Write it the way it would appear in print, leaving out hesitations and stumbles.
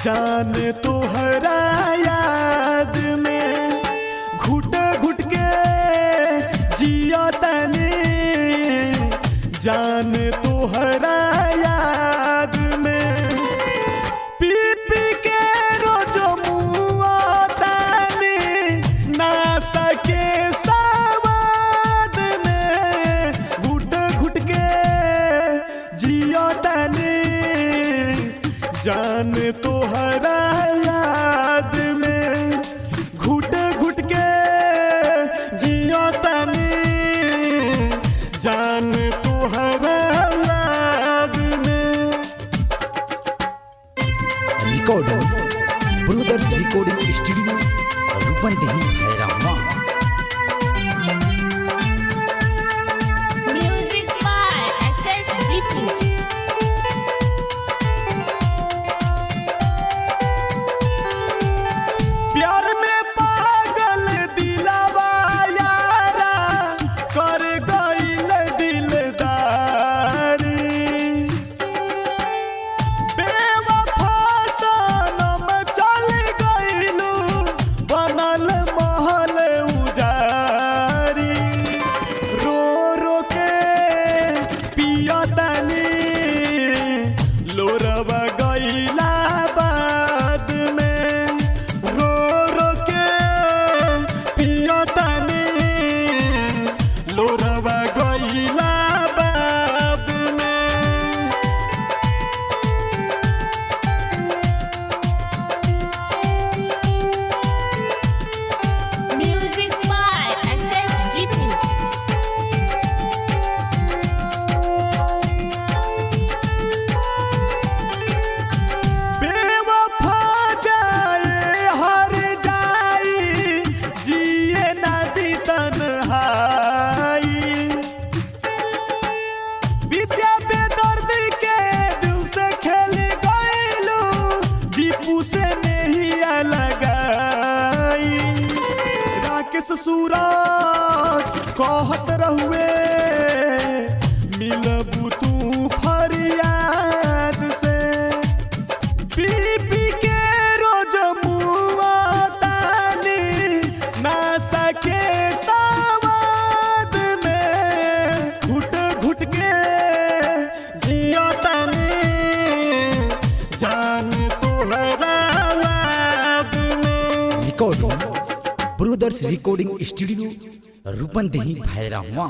जान तोहरा याद में घुट घुट के जिया तनी, जान तोहरा याद में पी पी के रोज मुआ तनी, ना सके सवाद में घुट घुट के जिया तनी, जान तोहरा याद में घुट घुट के जियो तनी, जान तोहरा याद में। Recording brothers recording studio Rupandehi Bhairawa. Music by SSGP। प्यार में पागल दिलावा यारा कर गइल दिलदारी, बेवफा सनम चल गइलू बनल महल उजारी, रो रो के पिया तनी लोरवा गइला बाद में, रो रो के पिया तनी लोरवा गइला बाद में। Music by SSGP। बेवफा जाए हर जाई जिए ना दी तन्हाई, विद्या बेदर्दी के दिल से खेल गइलू, दीपू से नहीं लगाई, राकेश सूरज कहत रहुए मिलबू तू फरियाद से, पी पी के रोज मुआ तानी, ना सके सवाद में घुट घुट के जिया तनी, जान तोहरा याद में। Recording brothers recording studio Rupandehi Bhairahawa.